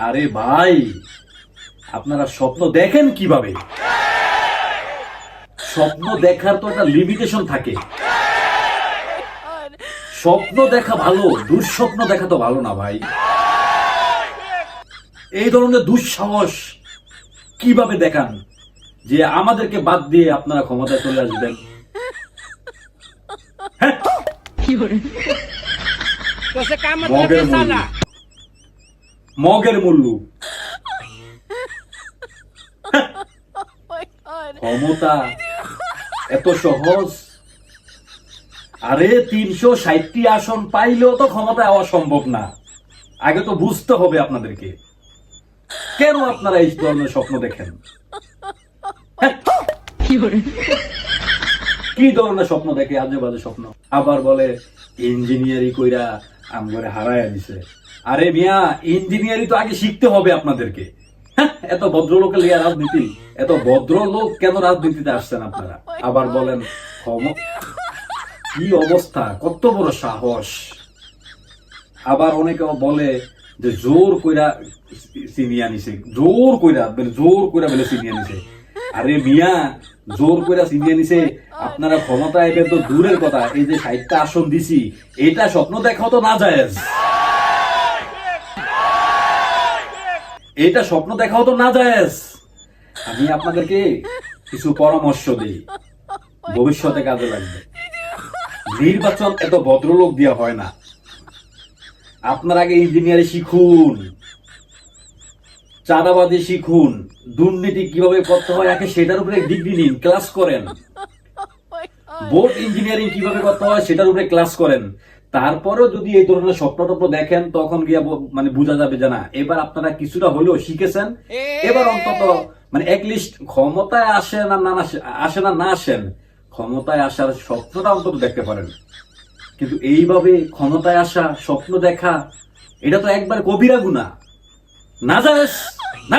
আরে ভাই, আপনারা স্বপ্ন দেখেন কিভাবে? স্বপ্ন দেখার তো একটা লিমিটেশন থাকে। স্বপ্ন দেখা ভালো, দুঃস্বপ্ন দেখা তো ভালো না ভাই। এই ধরনের দুঃসাহস কিভাবে দেখান যে আমাদেরকে বাদ দিয়ে আপনারা ক্ষমতায় চলে আসবেন? হ্যাঁ? মগের মুল্লু, মগের মুল্লু। ক্ষমতা এত সহজ? আরে 360টি আসন পাইলেও তো ক্ষমতায় হওয়া সম্ভব না। আগে তো বুঝতে হবে আপনাদেরকে কেন আপনারা এই ধরনের স্বপ্ন দেখেন। কি ধরনের স্বপ্ন দেখে? আজে বাজে স্বপ্ন। আবার বলে ইঞ্জিনিয়ারিং কইরা আমগরে হারায়া দিছে। আরে মিয়া, ইঞ্জিনিয়ারিং তো আগে শিখতে হবে আপনাদেরকে। এত ভদ্রলোকের লিয়া রাজনীতি? এত ভদ্রলোক কেন রাজনীতিতে আসছেন আপনারা? আবার বলেন কি অবস্থা, কত বড় সাহস। আবার অনেকে বলে যে জোর কইরা চিনিয়া নিছে, জোর কইরা বলে চিনিয়া নিছে। আরে মিয়া, জোর কইরা চিনিয়া নিছে, আপনারা ক্ষমতায় এবার তো দূরের কথা, এই যে 60টা আসন দিছি, এটা স্বপ্ন দেখাও তো না জায়েজ। এটা স্বপ্ন দেখাও তো না জায়েজ। আমি আপনাদেরকে কিছু পরামর্শ দিই, ভবিষ্যতে কাজে লাগবে। নির্বাচন এত ভদ্রলোক দিয়া হয় না। আপনার আগে ইঞ্জিনিয়ারিং শিখুন, চাঁদাবাজি শিখুন, দুর্নীতি কিভাবে করতে হয় আগে সেটার উপরে ডিগ্রি নিন, ক্লাস করেন। বোর্ড ইঞ্জিনিয়ারিং কিভাবে করতে হয় সেটার উপরে ক্লাস করেন। তারপরেও যদি এই ধরনের স্বপ্ন টপ্ন দেখেন, তখন গিয়া মানে বোঝা যাবে যে না, এবার আপনারা কিছুটা হলেও শিখেছেন। এবার অন্তত মানে একলিস্ট ক্ষমতায় আসেন আর না আসেন, ক্ষমতায় আসার স্বপ্নটা অন্তত দেখতে পারেন। কিন্তু এইভাবে ক্ষমতায় আসা, স্বপ্ন দেখা, এটা তো একবার কবিরা গুনাহ। না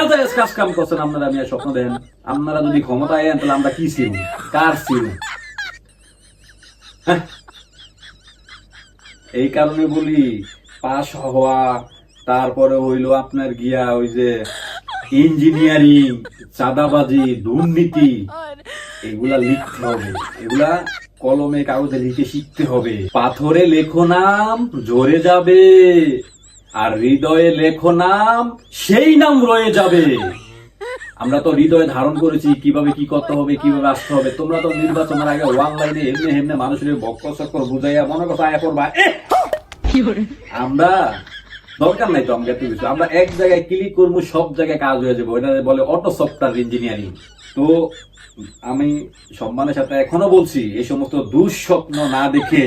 জায়েজ কাজ কাম করছেন আপনারা। আমি স্বপ্ন দেখেন আপনারা যদি ক্ষমতায় আনেন, তাহলে আমরা কি ছিল, কার ছিল? এই কারণে বলি, পাশ হওয়া, তারপরে হইলো আপনার গিয়া ওই যে ইঞ্জিনিয়ারিং, চাঁদাবাজি, দুর্নীতি, এগুলা লিখতে হবে। এগুলা কলমে কাগজে লিখে শিখতে হবে। পাথরে লেখো নাম, ঝরে যাবে, আর হৃদয়ে লেখো নাম, সেই নাম রয়ে যাবে। আমরা তো হৃদয়ে ধারণ করেছি কিভাবে কি করতে হবে, কিভাবে আসতে হবে। তোমরা তো নির্বাচনের আগে অনলাইনে এমনি এমনি মানুষের বক্কর চক্কর বুঝাইয়া মনে কথা আয়া করবা। আমরা দরকার নাই তো আমাকে এত কিছু। আমরা এক জায়গায় ক্লিক করবো, সব জায়গায় কাজ হয়ে যাবে। ওইটা বলে অটো সফটওয়্যার ইঞ্জিনিয়ারিং। তো আমি সম্মানের সাথে এখনো বলছি, এই সমস্ত দুঃস্বপ্ন না দেখে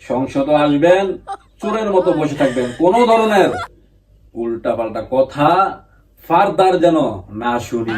সংসদে আসবেন, চোরের মতো বসে থাকবেন। কোন ধরনের উল্টা পাল্টা কথা ফারদার যেন না শুনি।